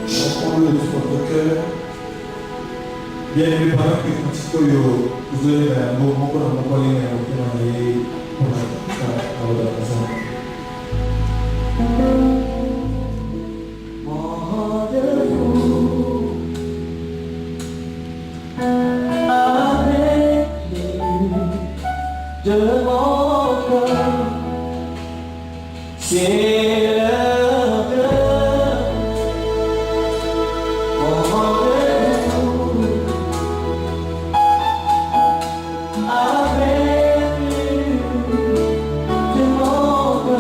Chantons-le de votre cœur. Bien aimé par que quand vous avez un moment pour la parler, pour la de mon cœur, c'est le cœur, mon rendez-vous avec lui, de mon cœur.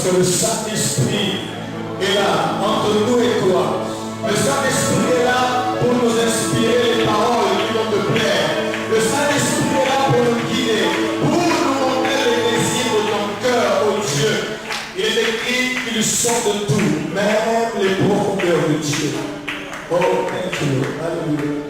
Parce que le Saint-Esprit est là entre nous et toi. Le Saint-Esprit est là pour nous inspirer les paroles qui vont te plaire. Le Saint-Esprit est là pour nous guider, pour nous montrer les désirs de ton cœur, ô Dieu. Il est écrit qu'ils sont de tout, même les profondeurs de Dieu. Oh, thank you.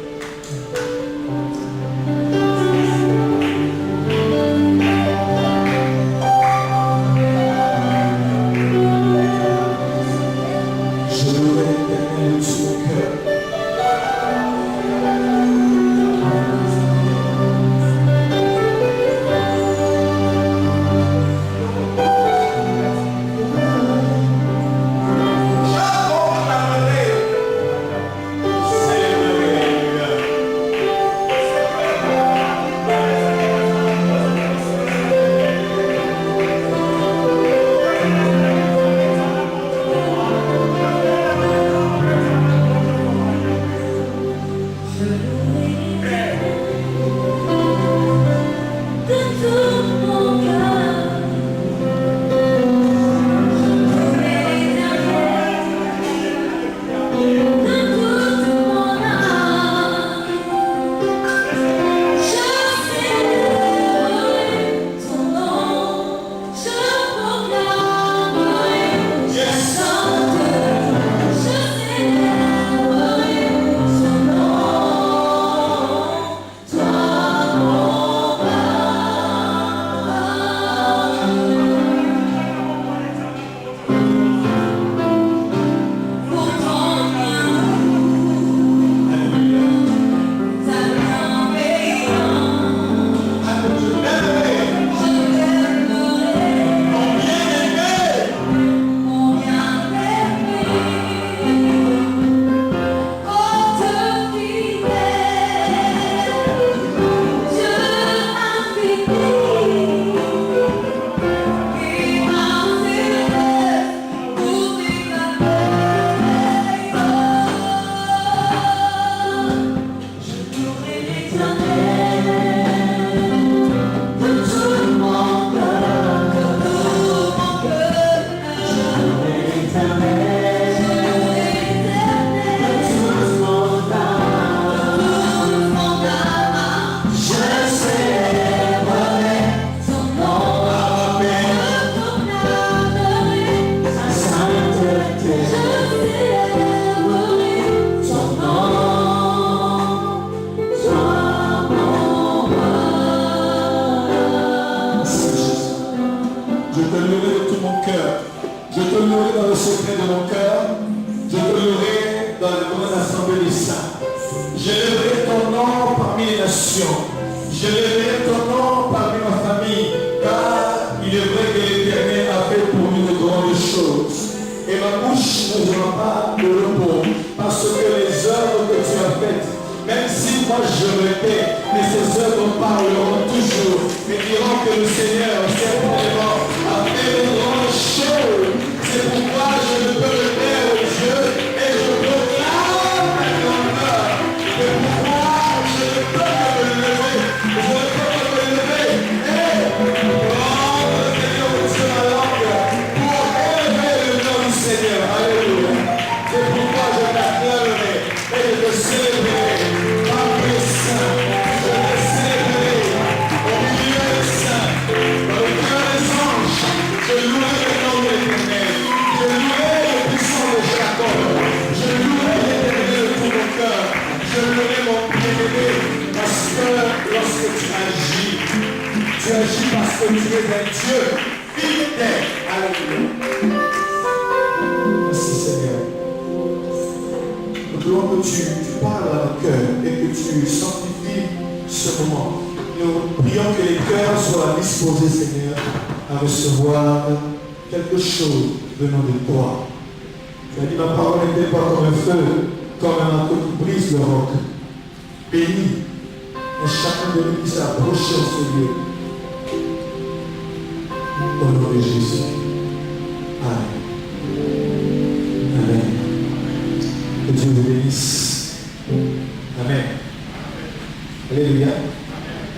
Alléluia.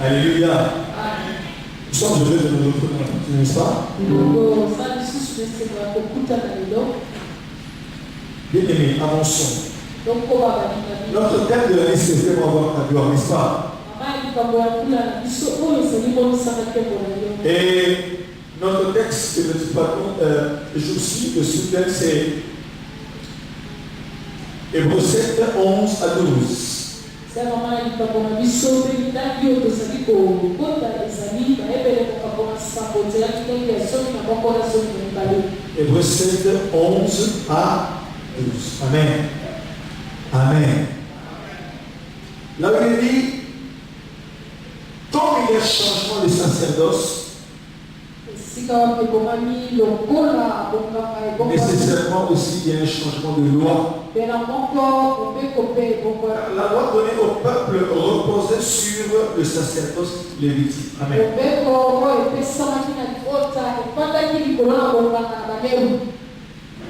Alléluia. Nous sommes heureux de nous retrouver, n'est-ce pas? Bien aimé, avançons. Notre thème de l'année, c'est vraiment avoir ta gloire, n'est-ce pas? Et notre texte que nous parlons aujourd'hui, le sous-thème, c'est Hébreux 7, 11 à 12. Hébreux 7, 11 à 12. Amen. Amen. Là où il dit, comme il y a changement de sacerdoce, nécessairement aussi il y a un changement de loi. La loi donnée au peuple reposait sur le sacerdoce lévitique. Amen.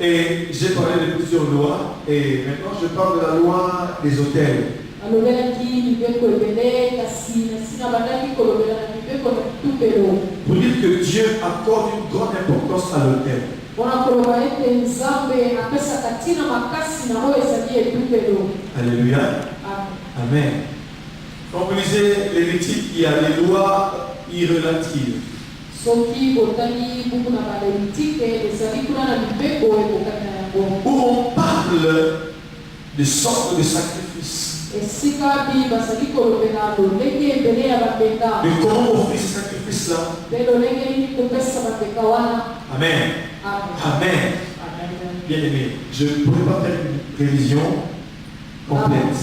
Et j'ai parlé de plusieurs lois et maintenant je parle de la loi des autels. Pour dire que Dieu accorde une grande importance à l'autel. Alléluia. Amen. Quand vous lisez Lévitique, il y a des lois irrelatives. Où on parle de sorte de sacrifice. De comment offrir ce sacrifice-là. Amen. Amen. Bien aimé, je ne pourrais pas faire une révision complète.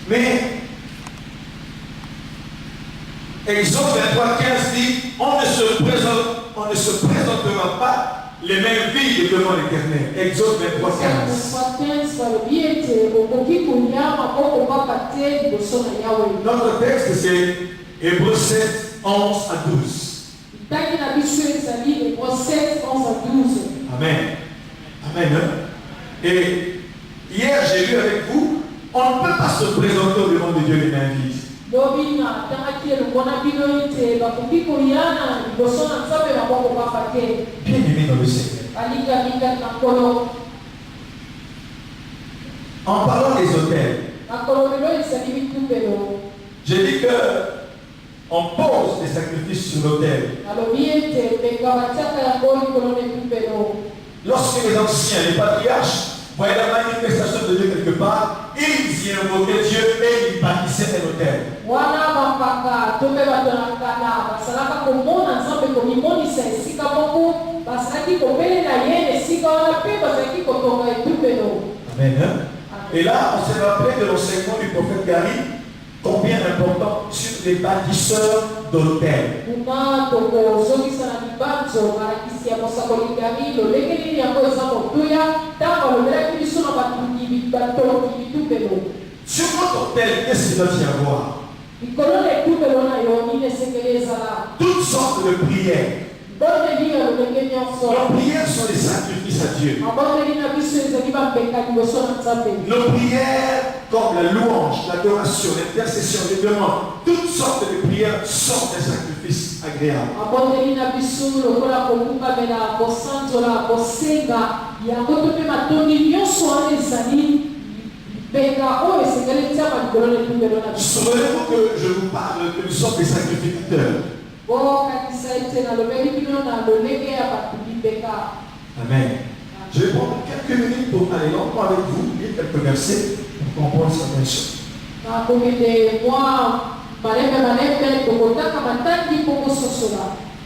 Mais Exode 23:15 dit, on ne se présentera pas les mains vides devant l'Éternel. Exode 23:15. Notre texte c'est Hébreux 7, 11 à 12. Amen. Amen. Et hier j'ai lu avec vous, on ne peut pas se présenter au devant de Dieu les mains vides. Bien aimé dans le Seigneur. En parlant des autels, j'ai dit que on pose des sacrifices sur l'autel. Lorsque les anciens, les patriarches, voyaient la manifestation de Dieu quelque part, ils y invoquaient Dieu et ils bâtissaient un autel. Amen. Et là, on s'est rappelé de l'enseignement du prophète Gary, combien important sur les bâtisseurs d'hôtels. Sur votre hôtel, qu'est-ce qu'il doit y avoir? Toutes sortes de prières. Nos prières sont des sacrifices à Dieu. Nos prières comme la louange, l'adoration, l'intercession, les demandes, toutes sortes de prières sont des sacrifices agréables. Souvenez-vous que je vous parle que nous sommes des sacrificateurs. Amen. Je vais prendre quelques minutes pour aller lentement avec vous, lire quelques versets pour comprendre certaines choses.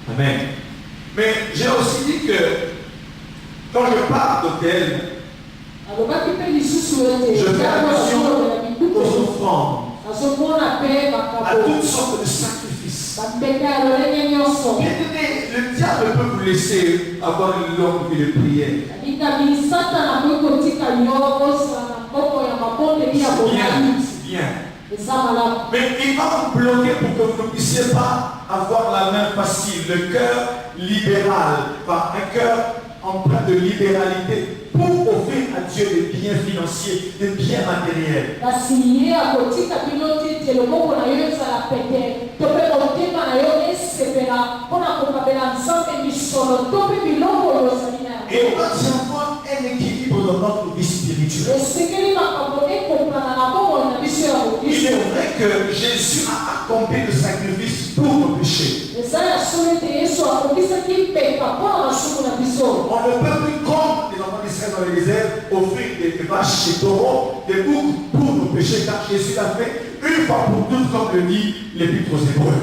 Amen. Mais j'ai aussi dit que quand je parle d'hôtel, je fais attention aux offrandes, à toutes sortes de sacrifices. Le diable peut vous laisser avoir une longue vie de prière. C'est bien. Mais il va vous bloquer pour que vous ne puissiez pas avoir la main facile, le cœur libéral, enfin, un cœur empreint de libéralité pour offrir à Dieu des biens financiers, des biens matériels. Et on doit avoir un équilibre dans notre vie spirituelle. Il est vrai que Jésus a accompli le sacrifice pour nos péchés. On ne peut plus, comme les enfants d'Israël dans les déserts, offrir des vaches et taureaux, des boucs pour nos péchés, car Jésus l'a fait une fois pour toutes, comme le dit l'Épître aux Hébreux.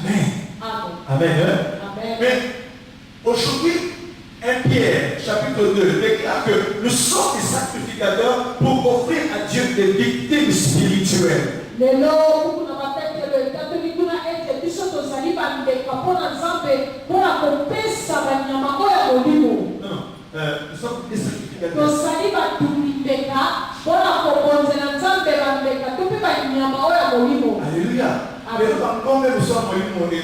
Amen. Amen. Mais aujourd'hui, 1 Pierre, chapitre 2, déclare que nous sommes des sacrificateurs pour offrir à Dieu des victimes spirituelles. Nous sommes des sacrificateurs. Alléluia. Mais quand nous sommes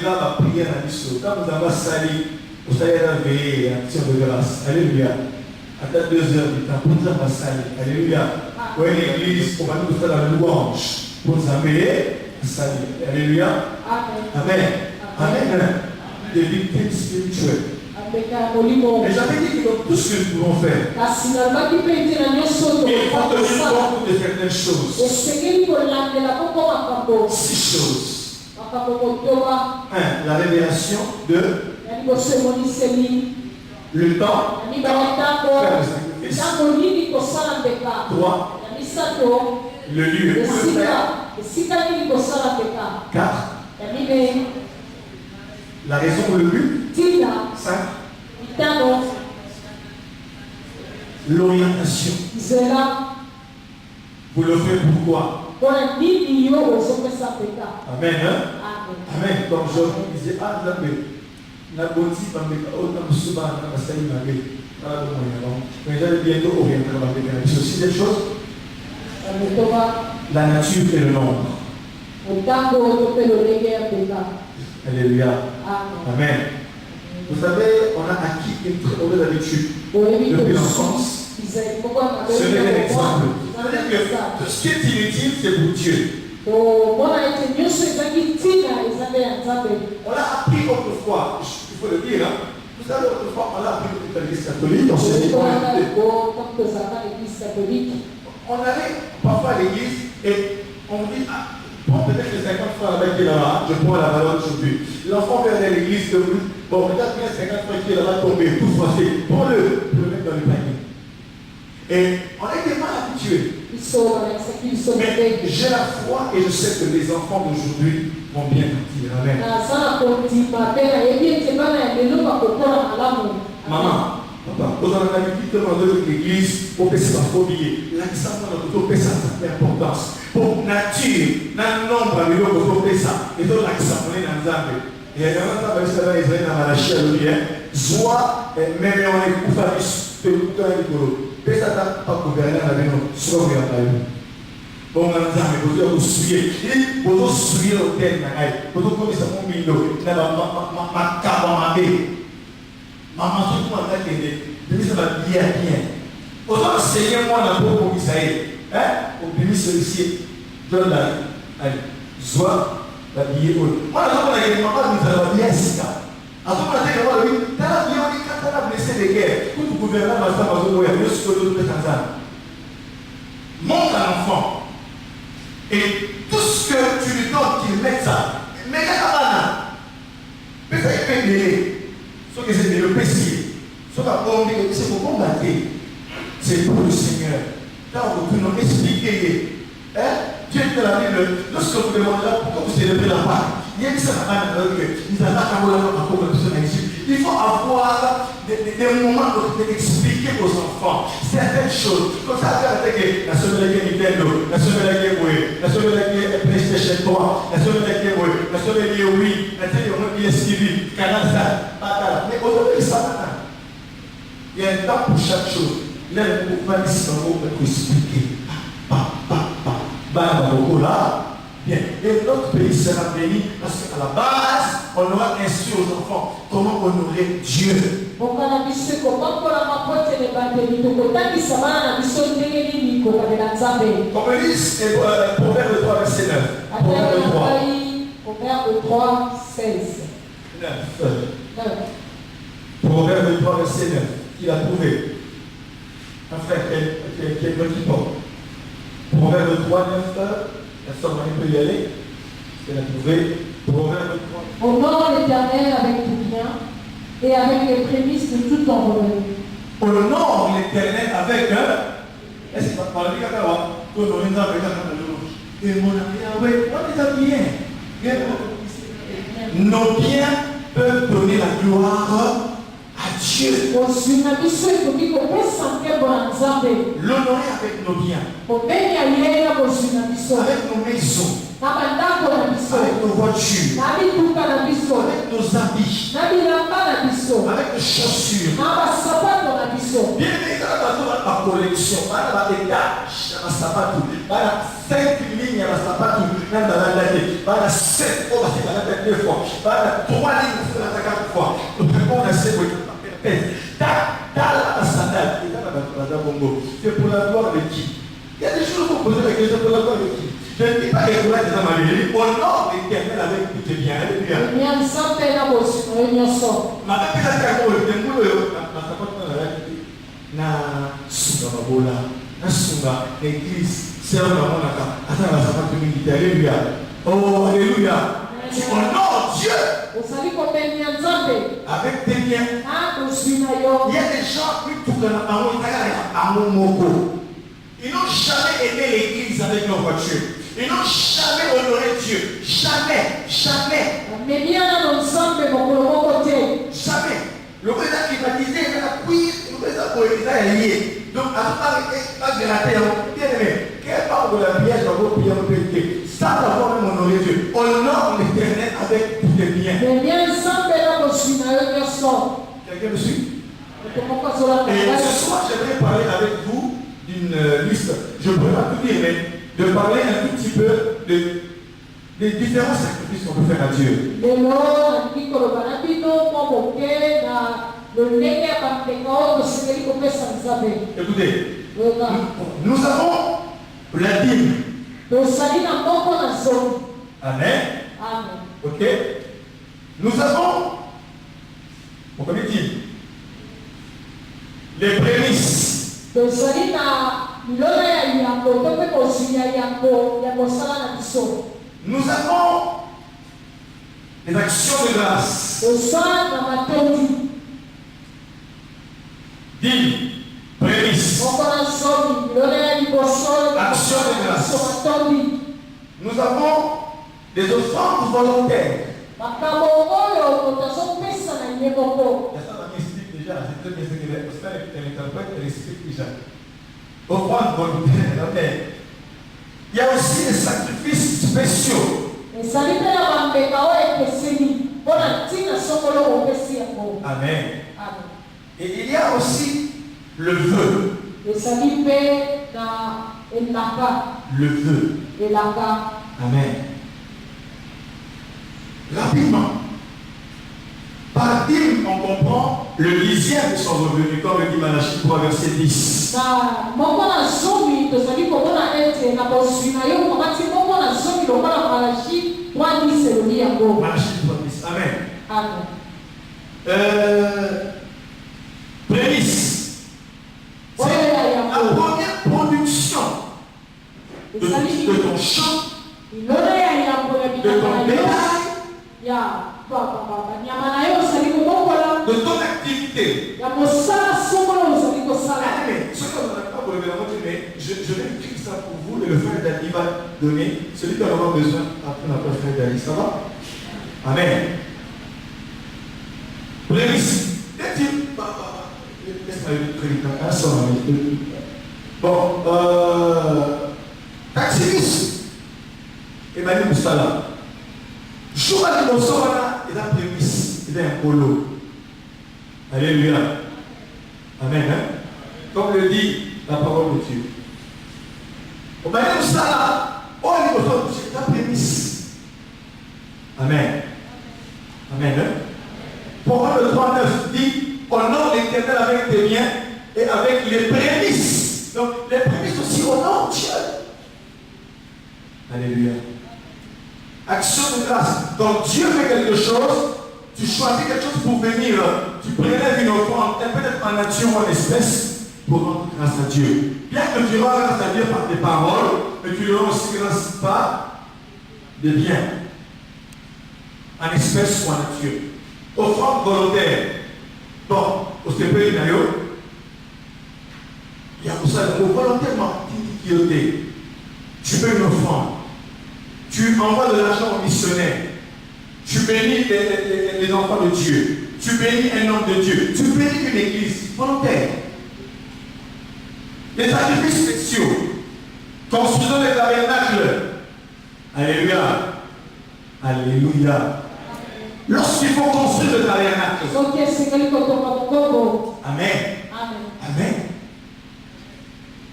la prière à l'issue, quand nous avons sali, vous allez réveiller action de grâce. Alléluia. À 2 heures du temps, pour nous avons sali. Alléluia. Pour l'église, on va nous faire la louange. Pour nous amener à salir. Alléluia. Amen. Amen. Des victimes spirituelles. Mais j'avais dit que dans tout ce que nous pouvons faire, il faut tenir compte de certaines choses. 6 choses. 1. La révélation. 2. Le temps. Faire le sacrifice. 3. Le lieu. 4. La raison ou le but. 5. L'orientation. Vous le faites pourquoi? Amen. Amen. Comme Job disait, ah, mais j'allais bientôt orienter dans la c'est aussi des choses. La nature et le nombre. Alléluia. Amen. Vous savez, on a acquis une très mauvaise habitude depuis l'enfance. Ce n'est qu'un exemple. Ça veut dire que tout ce qui est inutile, c'est pour Dieu. On l'a appris autrefois, il faut le dire. Vous savez, autrefois, on l'a appris à l'église catholique. On allait parfois à l'église et on dit, ah, bon, peut-être que 50 francs avec qui est là-bas, je prends la valeur aujourd'hui. L'enfant vient à l'église, bon, peut-être bien 50 francs qui est là-bas tombé, tout froissé. Prends-le, pour le mettre dans le panier. Et on était mal habitués. Mais j'ai la foi et je sais que les enfants d'aujourd'hui vont bien partir. Amen. Maman, papa, vous en avez dit que dans l'église, pour que ça soit oublié. L'accent dans notre ça, ça fait importance. Pour nature, dans le nombre de l'eau, pour ça, et donc l'accent, on est dans le zambe. Et il y a un temps, ça va être dans la Malachi à l'ouïe. Soit, même on est pour faire du tout un rigolo. Pesa pas gouverner avec nous, soit vous avez bon, on a dit, vous suivez, vous suivez le thème, vous avez ça mon milieu, ma cabamade, maman, tout le monde a été, ça va bien. Vous enseignez moi la peau pour Isaïe, au pays celui-ci, donne la joie, la billet. Moi, la maman, nous allons bien ça. Alors, on a dit que oui, tu as blessé les guerres. Tout le gouvernement va faire ce que l'autre peut faire. Montre à l'enfant. Et tout ce que tu lui donnes, qu'il mette ça. Mais il y a la banane. Mais ça, il peut mêler. Ce que c'est le pécier. Ce qu'on a dit, c'est pour combattre. C'est pour le Seigneur. Là, on peut nous expliquer. Dieu te l'a dit, lorsque vous demandez là, pourquoi vous célébrez la Pâque? Il y a ça il faut avoir des moments d'expliquer aux enfants certaines choses. Comme ça, avec la semaine qui est Nintendo, la semaine qui est Wii, la semaine qui est PlayStation 3, la semaine qui est Wii, la semaine qui est Wii, la semaine qui est TV, Canal ça, Patal. Mais aujourd'hui, ça maintenant. Il y a un temps pour chaque chose. Là, vous pouvez ici dans vos pour expliquer. Là, Bien. Et notre pays sera béni parce qu'à la base, on aura instruit aux enfants comment honorer Dieu. Comme ils disent Proverbe 3, verset 9. Proverbe 3, 16. 9. Proverbe 3, verset 9. Qui a trouvé? Un frère qui est qui porte. Proverbe 3, 9. La somme, on peut y aller. Elle a trouvé. Proverbe 3. Honore l'Éternel avec tout bien et avec les prémices de tout ton revenu. Honore l'Éternel avec un. Est-ce que tu vas parler de ça? Et mon ami, oui, on est à bien. Nos biens peuvent donner la gloire à Dieu. L'honorer avec nos biens. Avec nos maisons. Avec nos voitures. Avec nos habits. Avec nos chaussures. Bien évidemment, ma collection, ma étage, ma sapatou, ma 5 lignes à la sapatou, ma 7 fois, ma 2 fois, ma 3 lignes à la 4 fois. Nous prenons la 7 fois. C'est pour la gloire de qui? Il y a des choses qu'on pose la question pour la gloire de qui? Je ne dis pas que pour la gloire honore l'Éternel avec tout tes biens. Na sunga mabola, na sunga l'église, c'est un moment là. Attends, la sapate militaire, alléluia. Oh, alléluia. Tu honores Dieu. Avec tes biens. Il y a des gens qui tournent à mon moko. Ils n'ont jamais aimé l'église avec leur voiture. Ils n'ont jamais honoré Dieu. Jamais. Jamais. Le président qui m'a dit, il a pris, le président pour l'État est lié. Donc, à part la terre, bien aimé, quelle part de la bière dans vos prières péché? Ça va voir même honorer Dieu. Honore l'Éternel avec tous tes biens. Quelqu'un me suit? Et ce soir, j'aimerais parler avec vous d'une liste. Je ne peux pas tout dire, mais de parler un tout petit peu des différents sacrifices qu'on peut faire à Dieu. Écoutez, nous avons la dîme. Amen. Ok. Nous avons, on connaît dîme, les prémices. Nous avons les actions de grâce. Dîme, prémices. Action de grâce. Nous avons des offrandes volontaires. Il y a ça dans l'explique déjà. C'est très bien ce que l'interprète explique déjà. Offrandes volontaires. Il y a aussi des sacrifices spéciaux. Amen. Et il y a aussi le vœu. Le vœu. Amen. Rapidement. Par dîme, on comprend le dixième de son revenu, comme le dit Malachie 3, verset 10. Malachie 3, 10. Amen. Prémisse. C'est la première production de ton champ, de ton bétail, de ton activité. Je vais écrire ça pour vous et le frère Dali va donner celui qui en aura besoin après notre frère Dali. Ça va? Amen. Prémisse. Bon, taxis. Emmanuel Moussala. Jour à l'émotion, il a prémisse. Il a un polo. Alléluia. Amen. Comme le dit la parole de Dieu. Emmanuel Moussala. Oh, l'émotion, il a prémisse. Amen. Amen. Hein? Proverbe 3:9 dit, honore l'Éternel avec tes biens et avec les prémices. Donc les prémices aussi honore Dieu. Alléluia. Action de grâce. Donc Dieu fait quelque chose, tu choisis quelque chose pour venir, tu prélèves une offrande, peut-être en nature ou en espèce, pour rendre grâce à Dieu. Bien que tu rends grâce à Dieu par tes paroles, mais tu le rends aussi grâce par des biens, en espèce ou en nature. Offrande volontaire. Bon, au CPI d'ailleurs, il y a pour ça, volontairement, tu fais une offrande. Tu envoies de l'argent aux missionnaires. Tu bénis les enfants de Dieu. Tu bénis un homme de Dieu. Tu bénis une église volontaire. Les sacrifices spéciaux. Construisons des tabernacles. Alléluia. Alléluia. Lorsqu'il faut construire le tabernacle. Amen. Amen.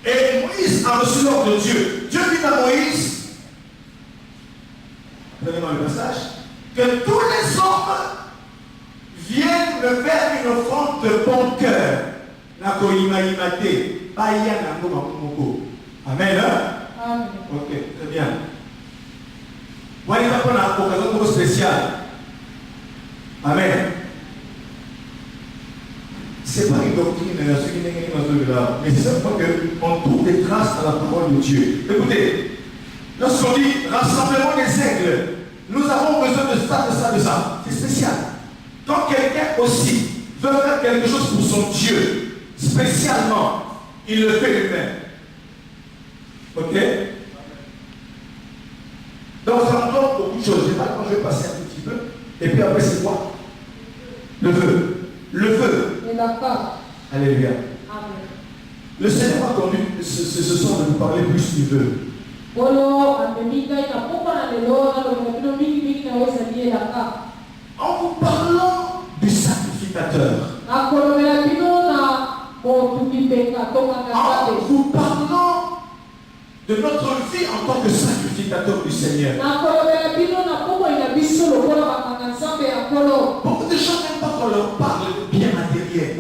Et Moïse a reçu l'ordre de Dieu. Dieu dit à Moïse, prenez-moi le passage, que tous les hommes viennent me faire une offrande de bon cœur. Amen. Hein? Ok, très bien. Voilà, il va prendre une occasion spéciale. Amen. C'est pas une doctrine, mais c'est simplement qu'on trouve des traces à la parole de Dieu. Écoutez, lorsqu'on dit rassemblement des aigles, nous avons besoin de ça, de ça, de ça. C'est spécial. Quand quelqu'un aussi veut faire quelque chose pour son Dieu, spécialement, il le fait lui-même. Ok? Donc ça englobe beaucoup de choses. Je vais passer un petit peu. Et puis après, c'est quoi? Le feu. Le feu. Et la part. Alléluia. Amen. Le Seigneur a conduit ce soir de nous parler plus du feu. En vous parlant du sacrificateur. En vous parlant de notre vie en tant que sacrificateur du Seigneur. Beaucoup de gens n'aiment pas qu'on leur parle de bien matériel.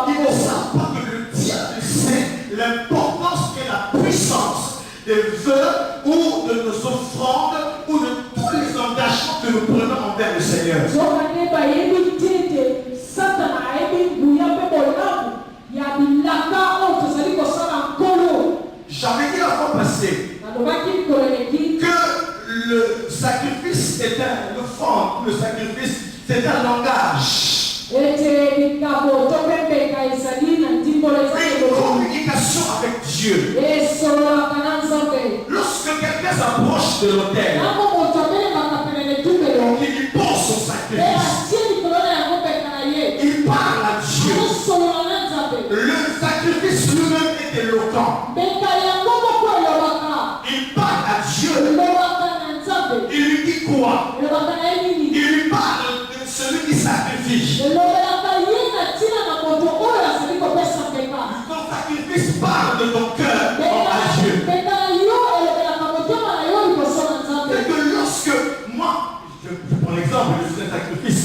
Ils ne savent pas que le diable sait l'importance et la puissance des vœux ou de nos offrandes ou de tous les engagements que nous prenons envers le Seigneur. J'avais dit la fois passée que le sacrifice est l'offrande, le sacrifice c'est un langage. Une communication avec Dieu. Lorsque quelqu'un s'approche de l'autel, il lui pose son sacrifice. Il parle à Dieu. Le sacrifice lui-même est éloquent. Il parle à Dieu. Il lui dit quoi? Il lui parle de celui qui sacrifie. Ton sacrifice parle de ton cœur à Dieu. C'est que lorsque moi, je prends l'exemple, je fais un sacrifice.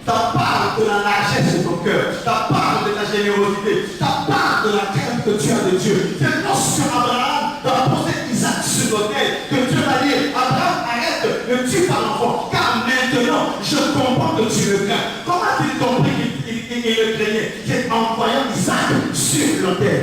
Ça parle de la largesse de ton cœur, ça parle de la générosité, ça parle de la crainte que tu as de Dieu. C'est lorsque Abraham a posé Isaac sur l'autel que Dieu va dire, Abraham, arrête, ne tue pas l'enfant, car maintenant je comprends que tu le crains. Comment a-t-il compris qu'il le craignait? C'est en voyant Isaac sur l'autel.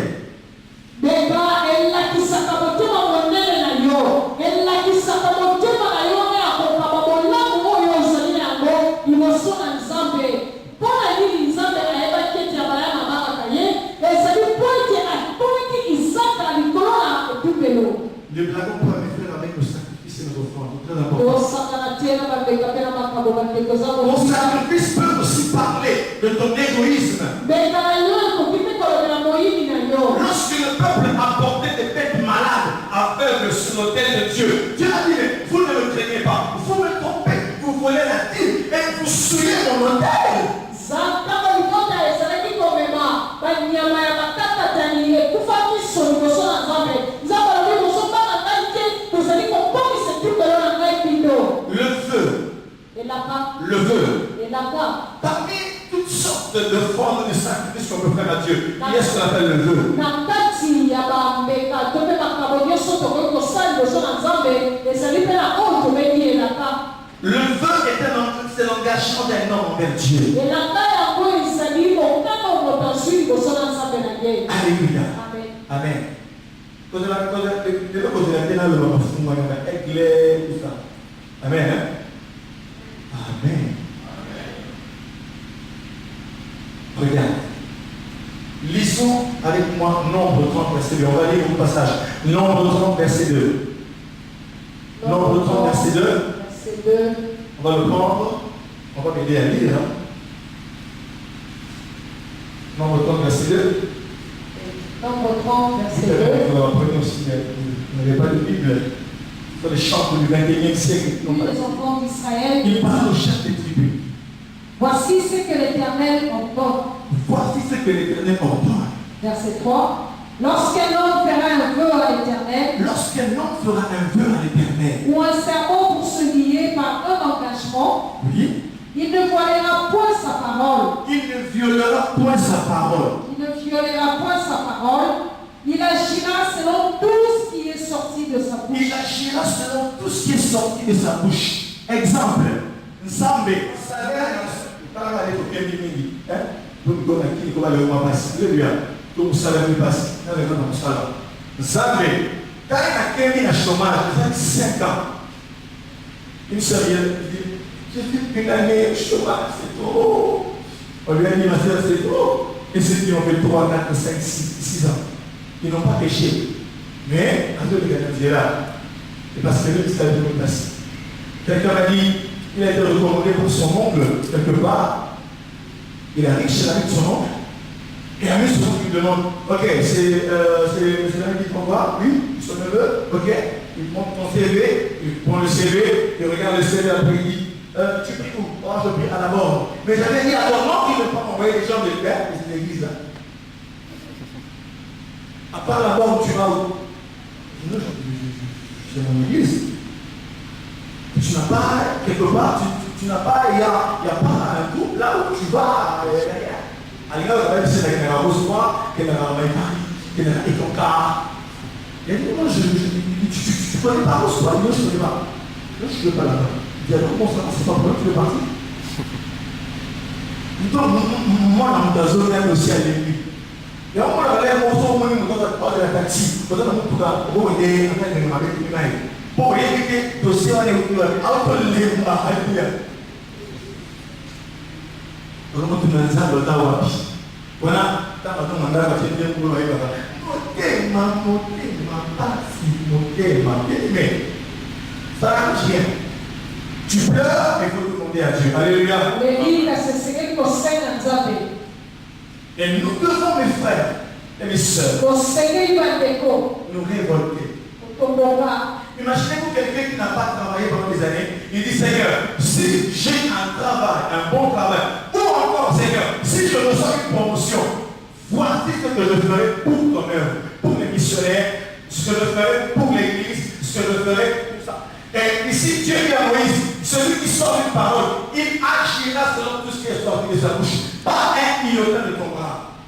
Ne blaguons pas, mes frères, avec nos sacrifices et nos offrandes. C'est très important. Mon sacrifice peut aussi parler de ton égoïsme. Lorsque le peuple apportait des bêtes malades, aveugles sur l'autel de Dieu, Dieu a dit, mais vous ne me craignez pas, vous me trompez, vous volez la dîme et vous souillez mon autel. le forme de sacrifice qu'on peut faire à Dieu. Il y a ce qu'on appelle le vœu. Le vœu c'est l'engagement d'un homme envers Dieu. Alléluia. Amen. Amen. Amen. Regarde. Lisons avec moi Nombre 30, verset 2. On va lire au passage. Nombre 30, verset 2. Nombre 30, verset 2. On va le prendre. On va m'aider à lire. Hein? Nombre 30, verset 2. Nombre 30, verset 2. Vous apprenez aussi, vous n'avez pas de Bible. Sur les chants du 21e siècle. Puis les enfants d'Israël. Il parle au chef des tribus. Voici ce que l'Éternel ordonne. Voici ce que l'Éternel ordonne. Verset 3. Lorsqu'un homme fera un vœu à l'Éternel. Lorsqu'un homme fera un vœu à l'Éternel. Ou un serment pour se lier par un engagement. Oui. Il ne violera point sa parole. Il ne violera point sa parole. Il ne violera point sa parole. Il agira selon tout ce qui est sorti de sa bouche. Il agira selon tout ce qui est sorti de sa bouche. Exemple. Nzambe. Nzambe. Quand il a créé un chômage, il a 5 ans. Il me dit, j'ai fait une année de chômage, c'est trop. On lui a dit, ma soeur, c'est trop. Et ceux qui ont fait 3, 4, 5, 6 ans, ils n'ont pas péché. Mais, en tout cas, il est là. Et parce que lui, c'est la même place. Quelqu'un m'a dit, il a été recommandé pour son oncle, quelque part. Il arrive chez l'ami de son oncle. Et l'ami de son oncle lui demande, ok, c'est l'ami qui t'envoie, oui, son neveu, ok. Il montre ton CV, il prend le CV, il regarde le CV après il dit, tu pries où? Oh, je prie à la mort. Mais j'avais dit à ton oncle qu'il ne veut pas envoyer les gens de l'Église, de l'église là. À part la mort, tu vas où? Je dis, c'est mon église. Tu n'as pas, quelque part, tu n'as pas, il n'y a pas un groupe là où tu vas. Allez, là, vous avez dit, c'est la Rose-Moi, qu'il y a la Maïkari, qu'il y a la Ekonka. Il a dit, moi, tu ne connais pas Rose-Moi? Non, je ne connais pas. Non, je ne suis pas là-bas. Il dit, alors, comment ça, c'est pas pour toi, tu veux partir? Donc, moi, dans mon zone, même aussi à l'église. Et on va aller au son, moi, on va parler de la taxi. On va aller au pour éviter de se faire un peu de tu pleures, mais il faut demander à Dieu. Alléluia. Et nous devons, mes frères et mes soeurs, nous révolter. Imaginez-vous quelqu'un qui n'a pas travaillé pendant des années, il dit Seigneur, si j'ai un travail, un bon travail, ou encore Seigneur, si je reçois une promotion, voici ce que je ferai pour ton œuvre, pour les missionnaires, ce que je ferai pour l'église, ce que je ferai pour ça. Et ici, Dieu dit à Moïse, celui qui sort une parole, il agira selon tout ce qui est sorti de sa bouche, pas un iota de ton bras.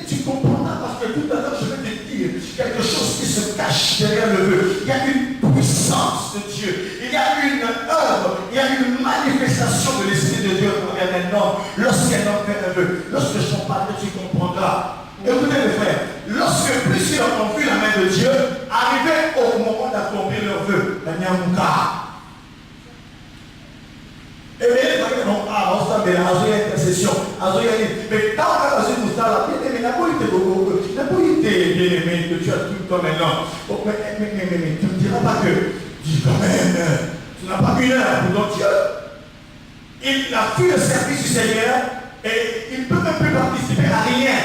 Tu comprendras parce que tout à l'heure je vais te dire quelque chose qui se cache derrière le vœu. Il y a une puissance de Dieu, il y a une œuvre, il y a une manifestation de l'Esprit de Dieu envers un homme. Lorsqu'un homme fait un vœu, lorsque je t'en parle, tu comprendras. Écoutez mes frères, lorsque plusieurs ont vu la main de Dieu arriver au moment d'accomplir leur vœu, la Nyamuka. Et bien, les gens ont intercession. Mais quand on a passé tout ça, mais n'a pas été bien aimé que tu as tout comme maintenant. Mais tu ne diras pas que, dis quand même, tu n'as pas une heure pour ton Dieu. Il a fui le service du Seigneur et il ne peut même plus participer à rien.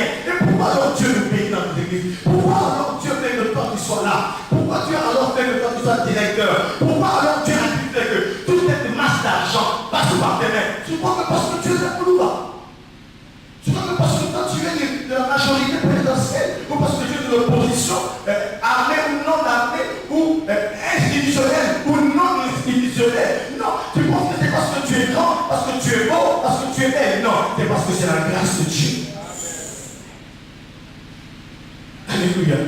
Et pourquoi donc Dieu nous paye dans nos églises? Pourquoi donc Dieu paye notre part du soit là? Pourquoi Dieu a alors fait que toi tu sois directeur? Pourquoi alors Dieu a fait que toute cette masse d'argent passe par tes mains? Tu crois que parce que tu es un poulouba? Tu crois que parce que toi tu es de la majorité présidentielle, ou parce que tu es de l'opposition, armée ou non armée, ou institutionnelle ou non institutionnelle? Non, tu penses que c'est parce que tu es grand, parce que tu es beau, parce que tu es belle? Non, c'est parce que c'est la grâce de Dieu. Alléluia.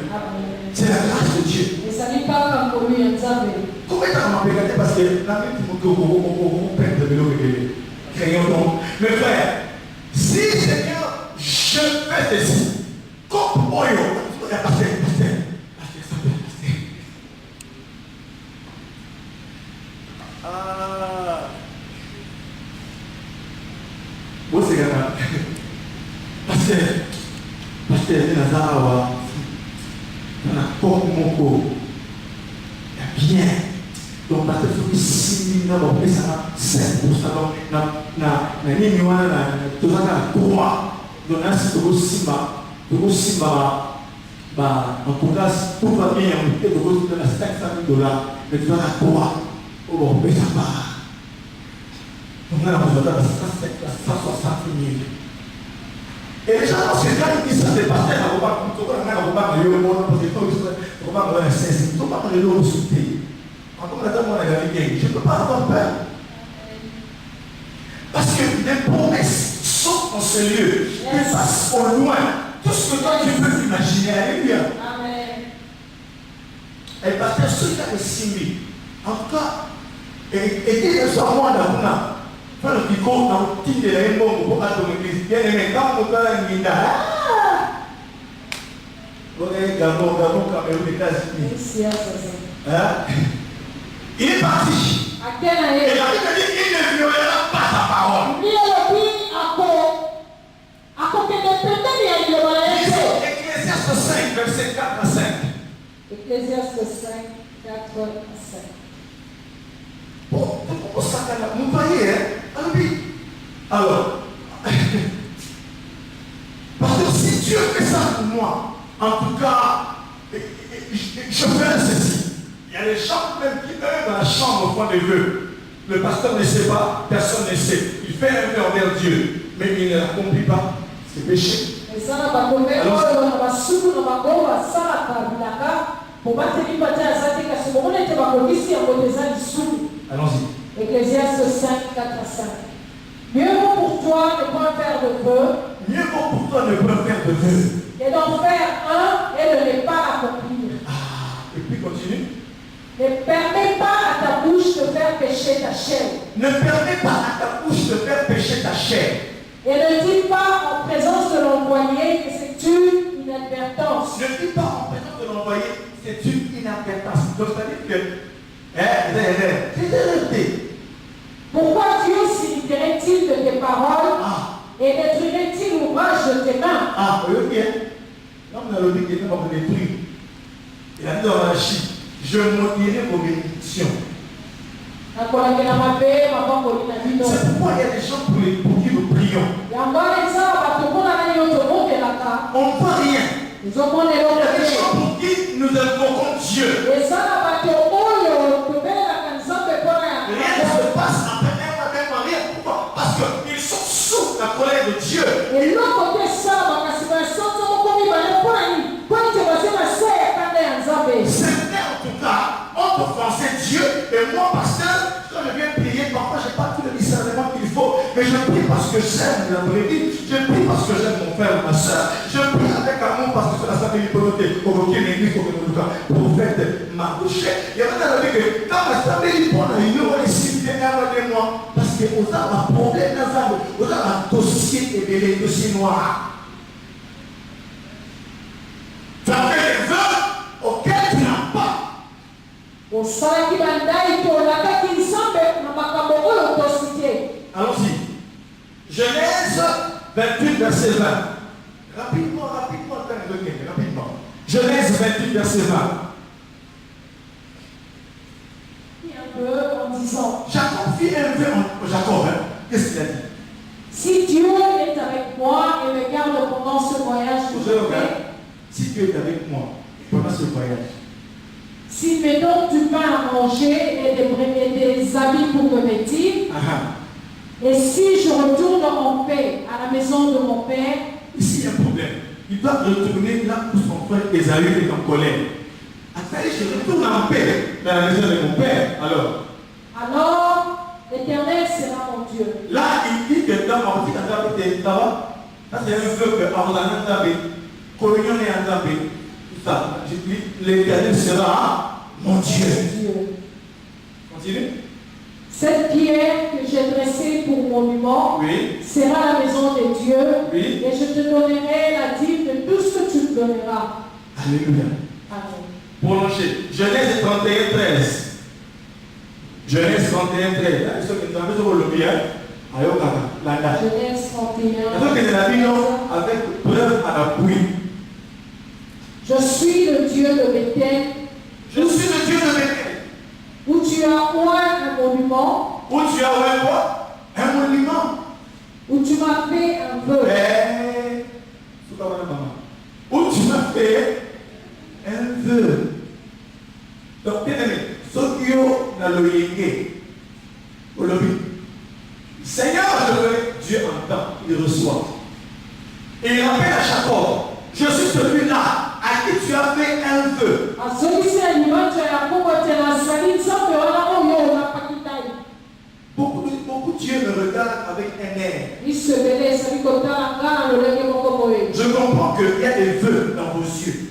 C'est la grâce de Dieu. Comment est-ce qu'on m'a regardé parce que la même on peine de vélo et crayon donc. Mais frère, si Seigneur, je fais ceci, comme moi, pasteur, bon, c'est grave. Pasteur, Nazarawa, dans la porte de mon corps, il y a bien. Donc, parce que si nous avons fait ça, 5%, donc, tout en tout cas, tout va bien, on peut donner 500 000 $, mais tu vas la croix, on va payer ça part. Donc, on a besoin de 160 000. Et les gens, parce que quand ils disent ça, c'est pas tel, on va pas le monde, parce que on va pas le 16, on va pas le lot sauter. Je ne peux pas avoir peur. Parce que les promesses sont en ce lieu. Elles passent au loin. Tout ce que toi tu peux imaginer. Alléluia. Amen. Elle partait sur le 6 000. En tout cas, et dès que soit moi d'Abuna, faire le picot dans le petit de la époque pour aller dans l'église. Bien aimé, quand on va à l'Inda, vous voyez, Gabon, Cameroun, États-Unis. Il est parti. Et la Bible dit qu'il ne violera pas sa parole. Ecclésiaste 5, verset 4 à 5. Ecclésiaste 5, 4 à 5. Bon, vous voyez, alors, parce que si Dieu fait ça pour moi, en tout cas, je ferai ceci. Il y a des gens même qui eux dans la chambre au point de vue. Le pasteur ne sait pas, personne ne sait. Il fait un peu envers Dieu, mais il ne l'accomplit pas. C'est péché. Allons-y. Ecclésiaste 5, 4 à 5. Mieux vaut pour toi ne pas faire de vœux. Mieux vaut pour toi ne pas faire de vœux. Et d'en faire un et de ne pas l'accomplir. Et puis continue. Ne permets pas à ta bouche de faire pécher ta chair. Ne permets pas à ta bouche de faire pécher ta chair. Et ne dis pas en présence de l'envoyé que c'est une inadvertance. Ne dis pas en présence de l'envoyé, c'est une inadvertance. Donc ça veut dire que, c'est vérité. Pourquoi Dieu s'irriterait-il de tes paroles et détruirait-il l'ouvrage de tes mains? Oui, bien. Non, on a le dit qu'il va me détruire. Il a dit dans la Chine, je maudirai vos bénédictions. C'est pourquoi il y a des gens pour qui nous prions. On ne voit rien. Il y a des gens pour qui nous invoquons Dieu. Rien ne se passe après un rien. Pourquoi? Parce qu'ils sont sous la colère de Dieu. Certains en tout cas ont offensé Dieu. Et moi, pasteur, quand je viens prier, parfois je n'ai pas tout le discernement qu'il faut. Mais je prie parce que j'aime la brebis. Je prie parce que j'aime mon frère ou ma soeur. Je prie avec amour parce que c'est la famille communauté. Convoquer l'église comme le prophète m'a touché. Il y avait dans la vie que quand ma famille prend la réunion, on est si bien de moi. Parce que vous avez un problème dans ça. Vous avez un dossier et des dossiers noirs. Tu as fait des vœux auxquels tu n'as pas. Allons-y. Genèse 28, verset 20. Rapidement, rapidement. Genèse 28, verset 20. Un peu en disant. Jacob fit un vœu en Jacob. Qu'est-ce qu'il a dit? Si Dieu est avec moi et me garde pendant ce voyage, si Dieu est avec moi pendant ce voyage, s'il me donne du pain à manger et des habits pour me vêtir, et si je retourne en paix à la maison de mon père, ici il y a un problème. Il doit retourner là où son frère Ésaü est en colère. Après, je retourne en paix dans la maison de mon père. Alors l'Éternel sera mon Dieu. Là, il dit que dans mon petit ça c'est un vœu que avant d'Andabé, Colonion et Andabé, tout ça. L'Éternel sera mon Dieu. Continue. Cette pierre que j'ai dressée pour monument sera la maison de Dieu, et je te donnerai la dîme de tout ce que tu me donneras. Alléluia. Amen. Prolongez. Genèse 31, 13. Genèse 31, 13. Genèse 31. Avec preuve à l'appui. Je suis le Dieu de Bethel. Je suis le Dieu de Bethel. Où tu as oint un monument. Où tu as oint quoi? Un monument. Où tu m'as fait un vœu. Où tu m'as fait un vœu. Donc, bien aimé, Sokyo n'a le yéké. Seigneur, je veux, Dieu entend, il reçoit. Et il rappelle à Jacob, je suis celui-là à qui tu as fait un vœu. Beaucoup de Dieu me regardent avec un air. Je comprends qu'il y a des vœux dans vos yeux.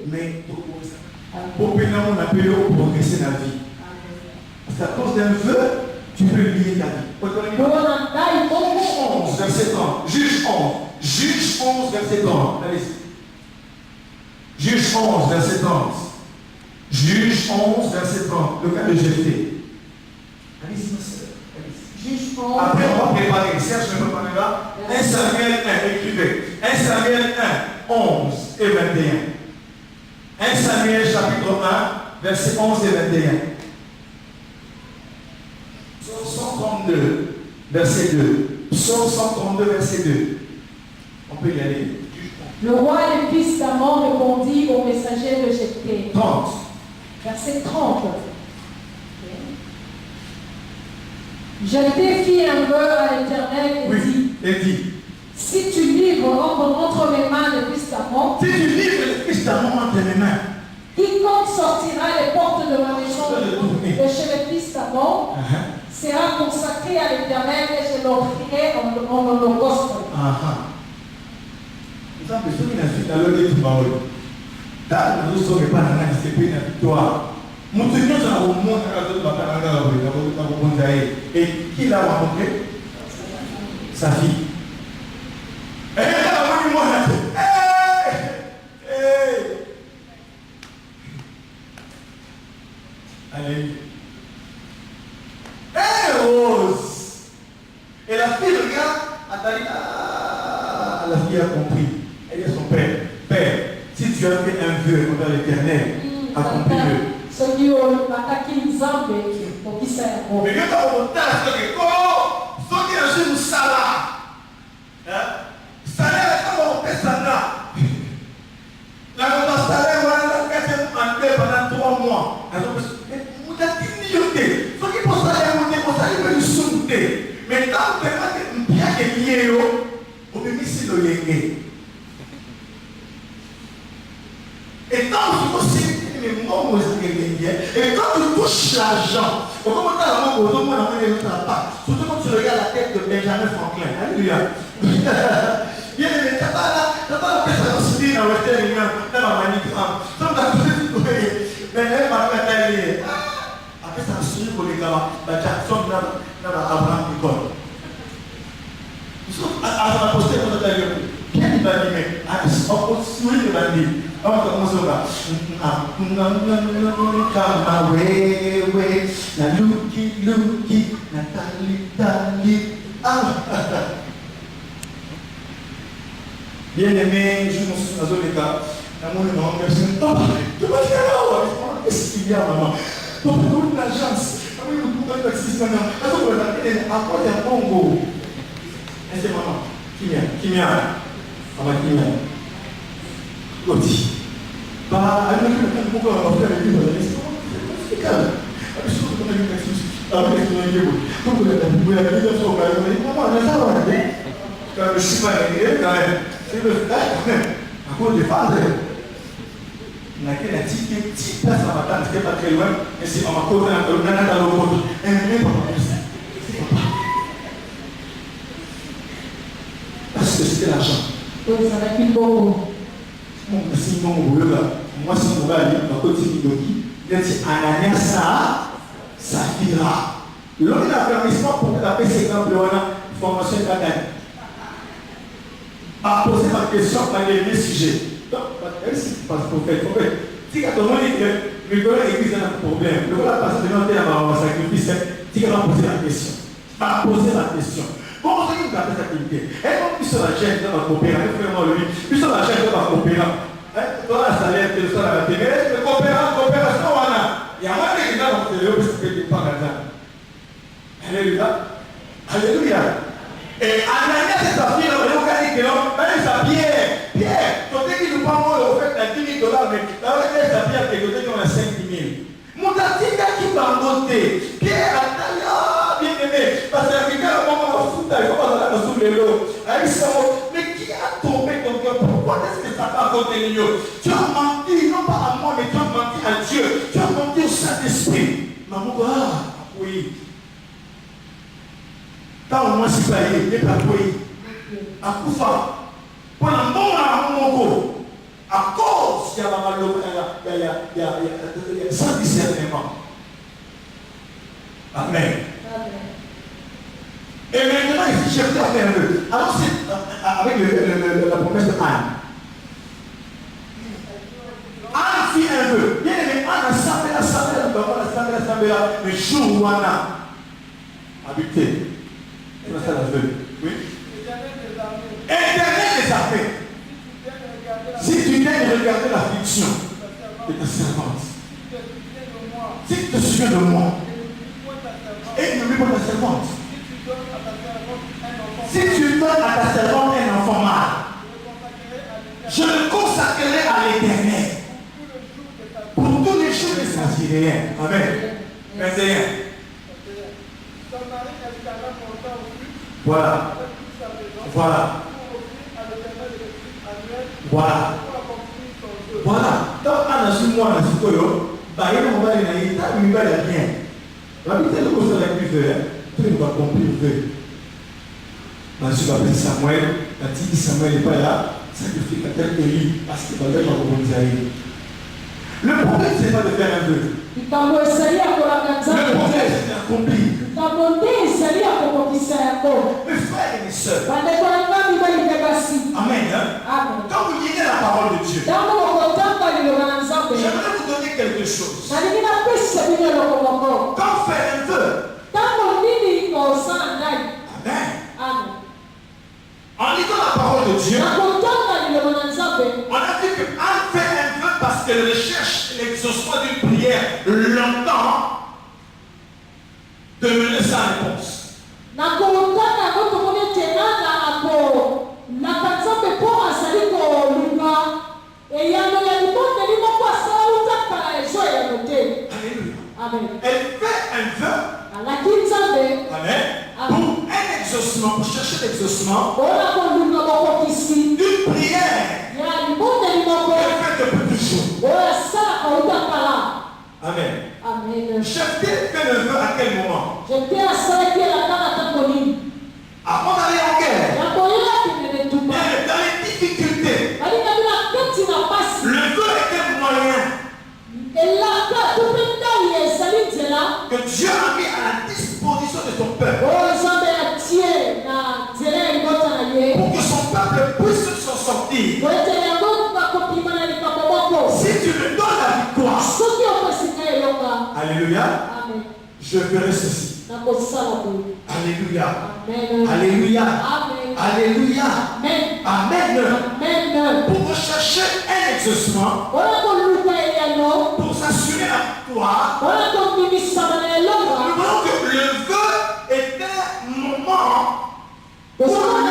Mais pour que on appelle progresser la vie. Parce qu'à cause d'un vœu, tu peux lier ta vie. 11, verset 30. Juge 11. Juge 11, verset 30. Allez-y. Juge 11, verset 30. Juge 11, verset 30. Le cas de Jephthé. Allez-y, ma soeur. Juge 11. Après, on va préparer. Serge me préparera. 1 Samuel 1, écrivez. 1 Samuel 1, 11 et 21. 1 Samuel chapitre 1, verset 11 et 21. Psaume 132, verset 2. Psaume 132, verset 2. On peut y aller. Le roi et le fils d'Amon répondit au messager de Jephthé. 30. Verset 30. Jephthé fit un vœu à l'Éternel et dit, si tu livres entre mes mains le fils d'Amon, si tu livres le fils d'Amon entre mes mains, quiconque sortira les portes de ma maison de chez le fils d'Amon sera consacré à l'Éternel et je l'offrirai en holocauste. Nous avons besoin d'une suite à l'heure de Tubaoui. Nous ne sommes pas dans la discipline de la victoire. Nous tenons à au monde à la et qui l'a rencontré? Sa fille. Allez. Rose. Et la fille regarde, la fille a compris. Elle dit à son père, Père, si tu as fait un vœu envers l'Éternel, accomplis-le. Mais quand on t'a dit que ce qui est sur le salaire, salaire, comment on fait ça là? Là, on a salaire, on a fait un peu pendant 3 mois. Vous avez dit, ce qui est pour salaire, on est sous-monté. Mais quand on fait bien que lié, on peut mettre ici le yégué. Et quand tu aussi, et quand tu touches l'argent, surtout quand tu regardes la tête de Benjamin Franklin, alléluia. Bien aimé, tu n'as pas la personne dans le terrain, dans la manigrame. Après ça, je pour les gars, Jackson dans Abraham Nicole. Ils sont à la postée de notre avion. Bien il va dire, on poursuit le bandit. On va commencer là. La Luki, Nathalie. Bien aimé, je me suis dans le cas. L'amour est vraiment merci. Tu vas faire là, qu'est-ce qu'il y a, maman? Donc, pour l'agence, avec le groupe de taxi, maintenant, encore un Congo. Et c'est maman. Qui vient? Maman, qui vient? Je suis pas aidé quand même. C'est le frère quand même. À cause des fathers. Il y a quelqu'un qui est petit place à ma tante, qui n'est pas très loin. Et c'est ma cause, on a dans le monde. Et même pas. Parce que c'était l'argent. Oui, ça va être bon. Si mon boulot là, moi si mon gars ma côté de Doki, il a dit Anania ça fira. L'homme il a permission pour taper ses grands formation de bataille. A posé ma question par les sujets. Donc, c'est pas prophète. Si quand on dit que le gars église a un problème, le gars passe devant un sacrifice, si quand on pose la question, a posé la question. Comment est-ce que vous appelez cette activité? Est-ce qu'on puisse la chaîne dans la coopération? Vraiment lui, puisse la chaîne dans la coopération. Toi, la salaire, tu le sens à la télé, mais coopération, voilà. Il y a moins de gens dans le télé, parce que tu parles à ça. Alléluia. Alléluia. Et Anania, c'est sa fille, on a dit que non, elle sa Pierre, tu dis qu'il nous prend au fait à $10 000, mais elle sa Pierre qui est donnée comme à 5 000. Mon tati, qui va monter, Pierre, bien aimé, parce que la fille, elle va foutre, elle va dans sous l'eau. Mais qui a tombé ton cœur? Pourquoi est-ce que ça va contenir? Tu as menti, non pas à moi, mais tu as menti à Dieu. Tu as menti au Saint-Esprit. Maman, oui. Tant moi si pas il n'est pas oui. À Koufa. Pendant un moment, à cause il y a sans discernement. Amen. Et maintenant, il cherche à faire un peu. Alors c'est avec la promesse de Anne. Anne fit un peu. Bien aimé, Anne a semblé là, le jour où Anne a habité. C'est ça la veuve. Oui. Éternel des armées. Si tu viens de regarder l'affliction de ta servante, si tu te souviens de moi, et n'oublie pas ta servante. Si tu donnes à ta servante un enfant mâle, je le consacrerai à l'Éternel pour tous les jours de sa vie. Amen. 21. Voilà. Voilà. Voilà. Voilà. Donc, on a su moi, on a su quoi, bah, il y a un moment, il y a une belle bien. La vie, c'est le coup de la cuve, tout le monde va comprendre. On a su appeler Samuel, la petite Samuel n'est pas là, sacrificateur Élie, parce qu'il va le faire au Isaïe. Le problème, c'est pas de faire un vœu. Le problème, c'est d'accomplir. Mes frères et mes sœurs. Amen. Quand vous lisez la parole de Dieu, j'aimerais vous donner quelque chose. Quand faire un vœu. Amen. En lisant la parole de Dieu, on a dit que Anne fait un vœu parce qu'elle recherche l'exaucement d'une prière longtemps de mener sa réponse. Alléluia. Elle fait un vœu. Amen. Pour un exaucement, pour chercher l'exaucement d'une prière. Elle fait depuis toujours. Amen. Jephthé fait le vœu à quel moment? Avant d'aller en guerre. Dans les difficultés. Le vœu est un moyen que Dieu a mis à la disposition de son peuple pour que son peuple puisse s'en sortir. Si tu me donnes la victoire, alléluia, je ferai ceci. Alléluia. Alléluia. Alléluia. Amen. Pour rechercher un exaucement, pour s'assurer la victoire, nous voyons que le vœu est un moment où l'homme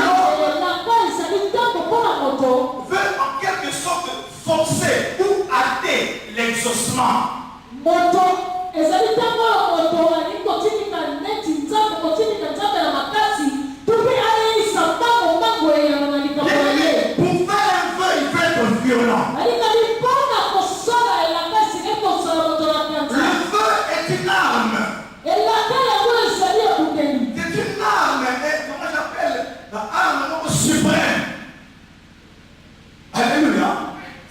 veut en quelque sorte forcer ou hâter l'exaucement. Moto ezali tango moto ali kotika neti nzambe kotika nzambe na makasi tupi ayeisa mbango ya manalika moye. Pour faire un vœu, il faut être violent. Ali kalipona kosola la kasi eko sola moto la kanza. Le vœu est une arme. Et la kala kwa ezali ya kuteni. C'est une arme, comment j'appelle la arme suprême. Alléluia.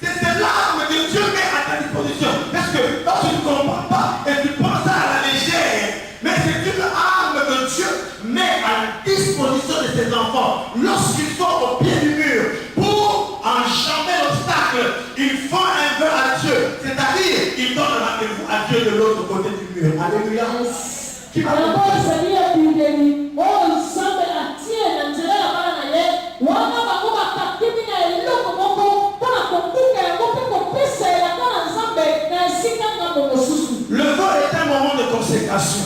C'est l'arme que Dieu met à ta disposition. Parce que quand tu ne comprends pas et tu penses à la légère, mais c'est une arme que Dieu met à la disposition de ses enfants. Lorsqu'ils sont au pied du mur, pour enjamber l'obstacle, ils font un vœu à Dieu. C'est-à-dire, ils donnent rendez-vous à Dieu de l'autre côté du mur. Alléluia. Qui va le vœu est un moment de consécration.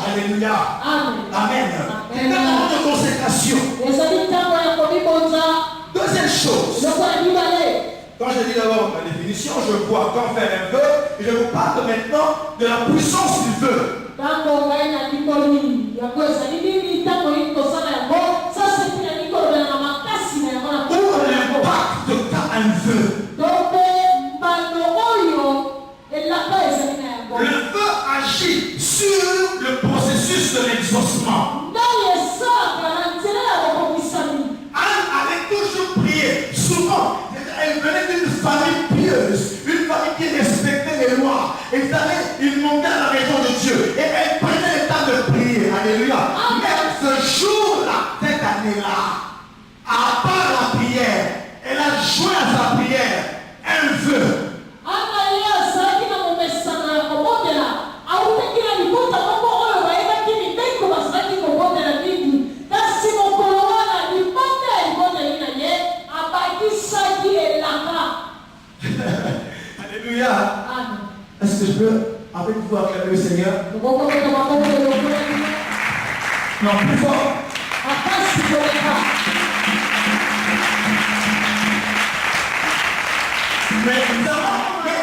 Alléluia. Amen. C'est un moment de consécration. Deuxième chose. Quand je dis d'abord ma définition, je vois quand faire un vœu et je vous parle maintenant de la puissance du vœu. Ou l'impact qu'a un vœu. Le vœu agit sur le processus de l'exaucement. Anne avait toujours prié. Souvent, elle venait d'une famille pieuse, une famille qui respectait les lois. Il montait à la maison de Dieu et elle prenait le temps de prier. Alléluia. Mais ce jour-là, cette année-là, à part la prière, elle a joué à sa prière un vœu. Alléluia. Est-ce que je peux avec vous acclamer le Seigneur? Non, plus fort. Mais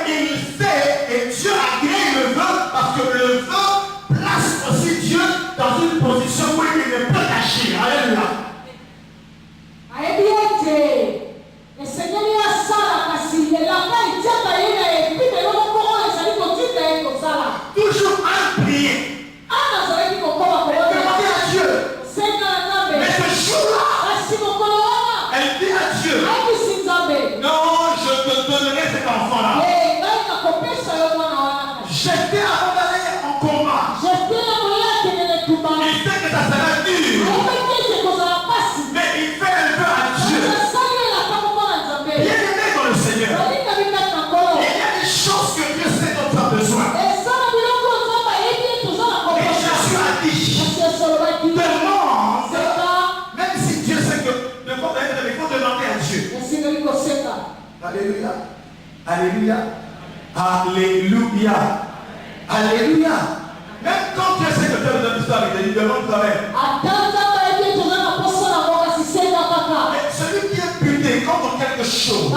il fait et Dieu a créé le vœu parce que le vœu place aussi Dieu dans une position où il ne peut agir. Alléluia. Toujours un prier. Demander à Dieu. Mais ce jour-là, elle dit à Dieu, non, je te donnerai cet enfant-là. J'étais avant d'aller en combat. Il sait que ça sera dur. Mais il fait un vœu à Dieu. Bien aimé dans le Seigneur. Il y a des choses que Dieu sait dont tu as besoin. Et Jésus a dit, demande. Même si Dieu sait que le corps d'être, il faut demander à Dieu. Alléluia. Alléluia. Alléluia. Alléluia. Même quand Dieu sait que tu as besoin de ça, il te demande quand même. Mais celui qui est buté contre quelque chose,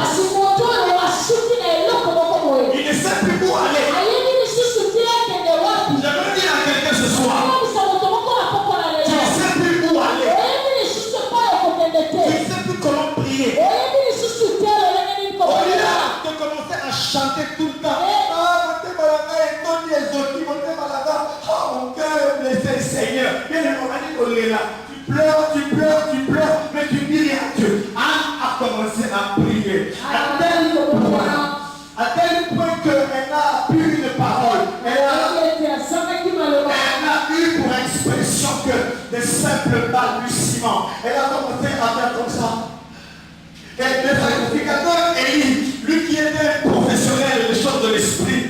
il ne sait plus où aller. J'aimerais dire à quelqu'un ce soir, tu ne sais plus où aller. Tu ne sais plus comment prier. Au lieu de commencer à chanter tout le temps, mon cœur est blessé, Seigneur. Bien aimé, tu pleures, mais tu dis rien à Dieu. Anne a commencé à prier. À tel point qu'elle n'a plus de parole. Elle a eu pour expression que des simples balbutiements. Elle a commencé à faire comme ça. Et le sacrificateur Élie, lui qui était un professionnel des choses de l'esprit,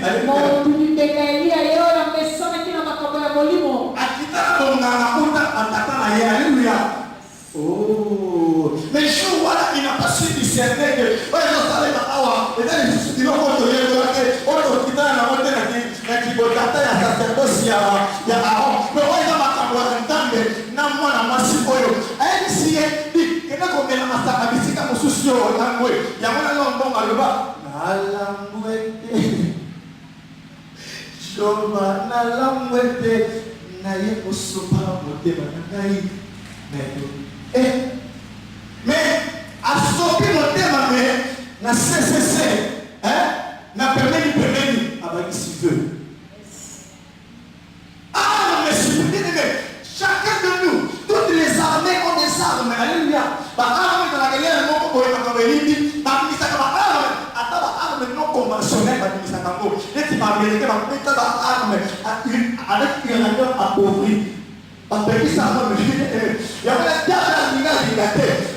souci au langwe. Il y a un langue bon à l'oba. Na langwe. Joma na langwe. Na ye musopa mote banangai. Mais à sauter mon thème, na CCC, na permis de permis, avec si veut. Ah, mais si vous dites, chacun de nous, toutes les armées ont des armes. Alléluia. Armes dans la guerre, non conventionnelles, avec uranium appauvri. Parce que ça il y avait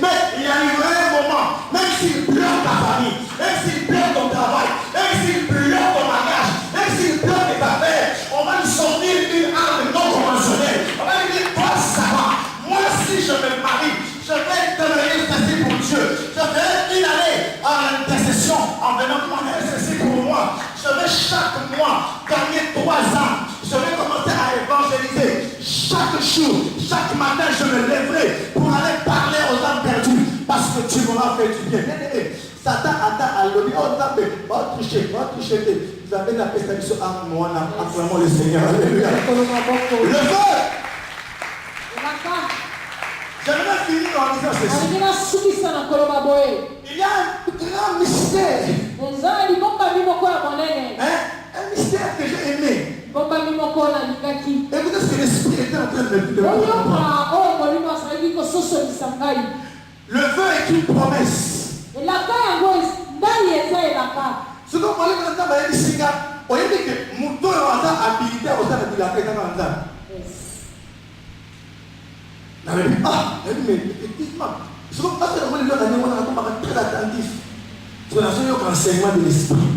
mais il arriverait un moment, même s'il pleure ta famille, même s'il pleure ton travail, même s'il pleure ton mariage, même s'il pleure tes affaires, on va lui sortir une arme non conventionnelle. On va lui dire, toi ça va. Moi si je me marie, je vais demeurer facile pour Dieu. Je ferai une année à l'intercession en venant pour intercesser pour moi. Je vais chaque mois gagner 3 ans. Je vais commencer à évangéliser. Chaque jour, chaque matin, je me lèverai pour aller parler aux âmes perdues. Parce que tu m'auras fait du bien. Satan attend à l'objet. Oh, va toucher. Vous avez la peste à moi, acclamons le Seigneur. Alléluia. Le feu. J'aimerais finir en disant ceci. Il y a un grand mystère. Un mystère que j'ai aimé. Écoutez ce que l'Esprit était en train de me dire. Le feu est une promesse. Ce que vous voyez maintenant, c'est que Mouton est habilité à faire de la paix dans la ah, mais effectivement, ce que vous faites, on est très attentif. C'est l'enseignement de l'Esprit.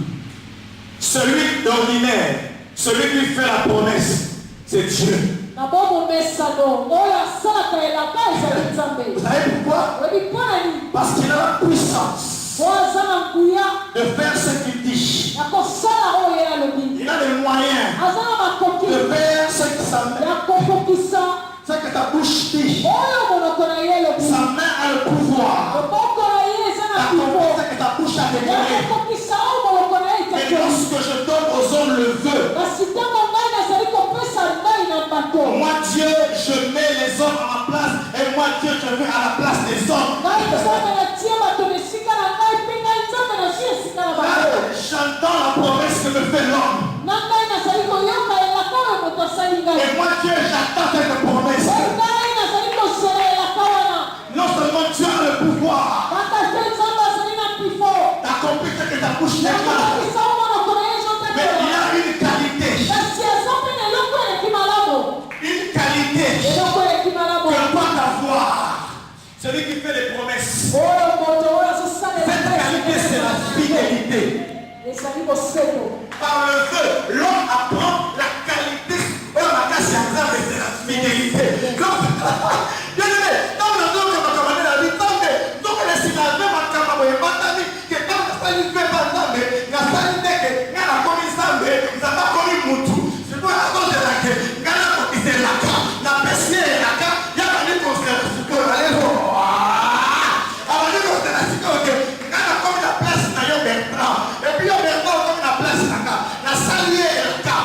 Celui d'ordinaire, celui qui fait la promesse, c'est Dieu. Vous savez pourquoi? Parce qu'il a la puissance de faire ce qu'il dit. Il a les moyens de faire ce qu'il s'en met. Ce que ta bouche dit. Sa main a le pouvoir. Ce que ta bouche a déclaré. Et lorsque je donne aux hommes le vœu, moi Dieu, je mets les hommes à ma place et moi Dieu, je vais à la place des hommes. J'entends la promesse que me fait l'homme. Et moi Dieu, j'attends cette promesse. Non seulement tu as le pouvoir d'accomplir ce que ta bouche déclare, mais il y a une qualité. Une qualité que doit avoir celui qui fait les promesses. Cette qualité, c'est la fidélité. Par le feu, l'homme apprend la qualité. C'est la fidélité. Et puis on met comme la place là. La salière là.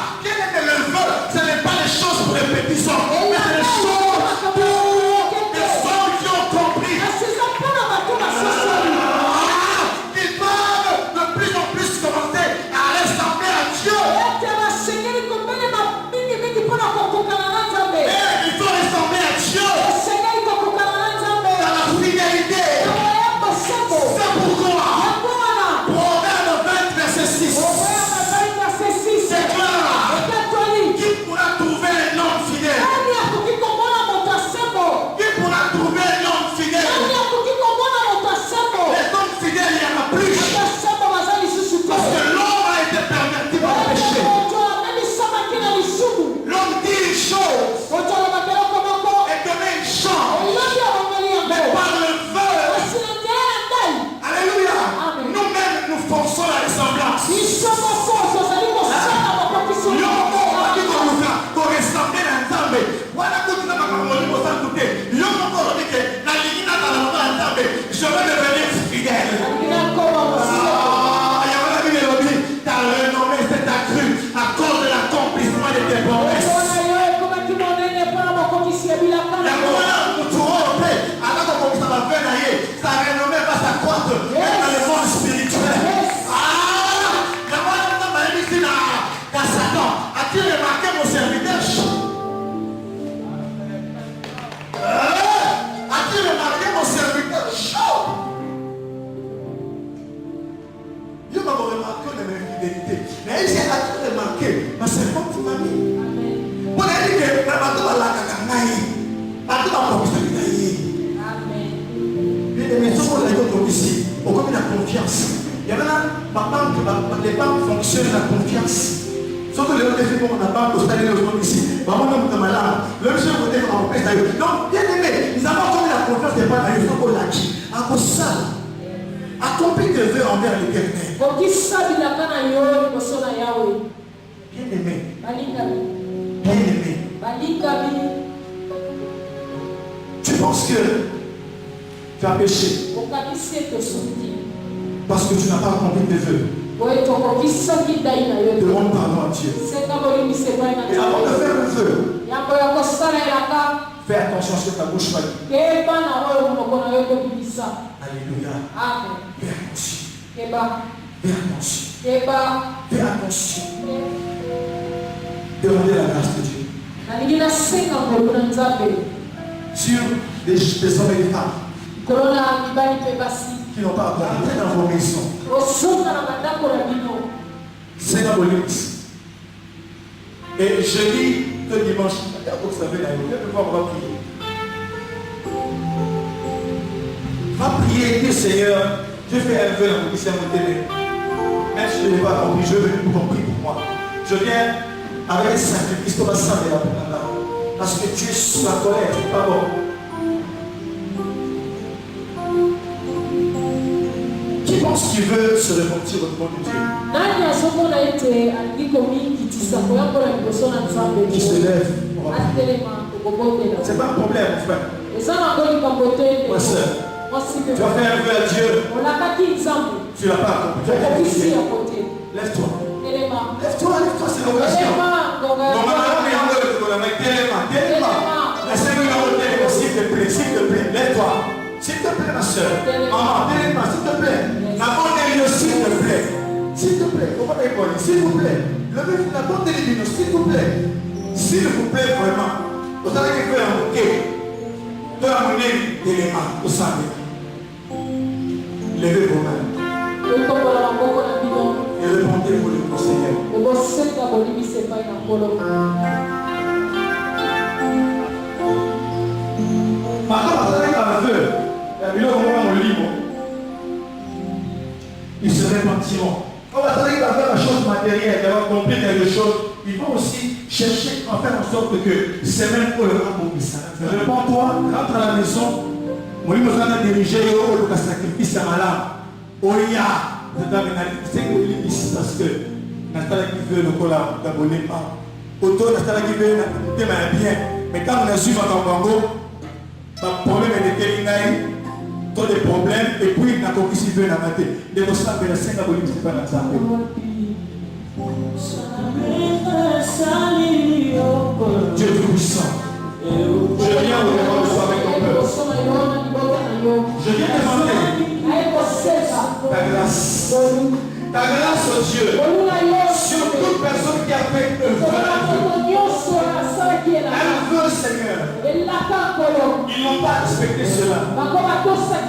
fidélité. Mais j'ai remarqué, ma servante famille. On a dit que la bateau va la cacaille. Bateau va promettre de gagner. Bien aimé, ce qu'on a dit ici, on connaît la confiance. Il y a maintenant, les banques fonctionnent la confiance. Sauf que les autres filles, on n'a pas constaté les autres ici. Maman, on est malade. Le monsieur côté, on va faire. Donc, bien aimé, nous avons comme la confiance des parents, il faut qu'on l'a dit. À cause de ça, accomplis tes vœux envers l'Éternel. Bien aimé. Bien aimé. Tu penses que tu as péché parce que tu n'as pas accompli tes vœux. Demande pardon à Dieu. Et avant de faire le vœu, fais attention à ce que ta bouche va dire. Alléluia. Fais attention. Fais attention. Fais attention. Demandez la grâce de Dieu. Sur des hommes et des femmes qui n'ont pas rentré dans vos maisons. Seigneur Bolix. Et jeudi, le dimanche, on va prier. Va prier, dis Seigneur, je fais un vœu dans mon ministère de télé. Même si je n'ai pas compris, je veux venir pour prier pour moi. Je viens avec un sacrifice pour la salle de la Panda. Parce que tu es sous la colère, tu n'es pas bon. Qui pense qu'il veut se repentir au nom de Dieu? Qui se lève. C'est pas un problème, mon frère. Ma soeur, tu vas faire un vœu à Dieu. Tu l'as pas accompli. Lève-toi. Lève-toi, c'est l'occasion. S'il te plaît, lève-toi. S'il te plaît, ma soeur. Maman, s'il te plaît. S'il te plaît. S'il te plaît, s'il vous plaît. Levez la porte de l'Église, s'il vous plaît. S'il vous plaît, vraiment. Vous allez faire un bouquet. De amener des éléments au sein de vous. Levez vos mains. Et répondez pour le Seigneur. Ils se répentiront. On va travailler à faire la chose matérielle, d'avoir compris quelque chose. Ils vont aussi chercher à faire en sorte que c'est même pour le rembourser. Réponds-toi, rentre à la maison. Moi, je vais diriger au sacrifice à malade. Oya, c'est que parce que Nathalie qui veut le cola, d'abonner pas. Auto, Nathalie qui veut bien. Mais quand on a suivi en Congo, le problème est de tous les problèmes et puis on a compris si veut la mater. De nos sables, la scène abonnée, c'est pas la salle. Dieu tout-puissant. Je viens vous demander de avec ton peuple. Je viens demander ta grâce. Ta grâce, oh Dieu, sur toute personne qui a fait un vœu, Seigneur. Ils n'ont pas respecté cela.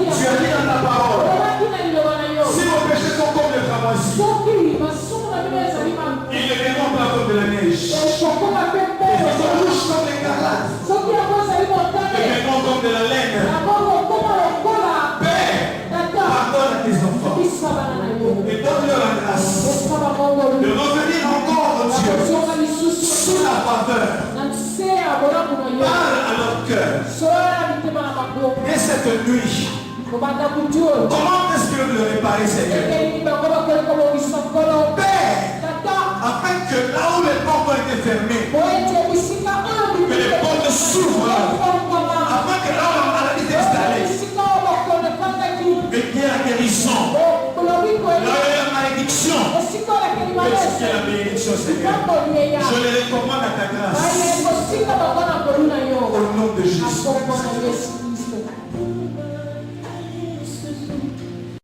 Tu as dit dans ta parole, si vos péchés sont comme le cramoisi, ils deviendront pas comme de la neige. Et si sont rouges comme l'écarlate, ils deviendront comme de la laine. Père, pardonne à tes enfants. Et donne-leur la grâce de revenir encore, oh Dieu, sous la faveur. Parle à leur cœur. Et cette nuit, comment est-ce que je le réparer, Seigneur? Père, afin que là où les portes ont été fermées, que les portes s'ouvrent, afin que là où la maladie est installée, et qu'il y ait la guérison, là où il y a la malédiction, que tu aies la bénédiction, Seigneur. Je les recommande à ta grâce. Au nom de Jésus.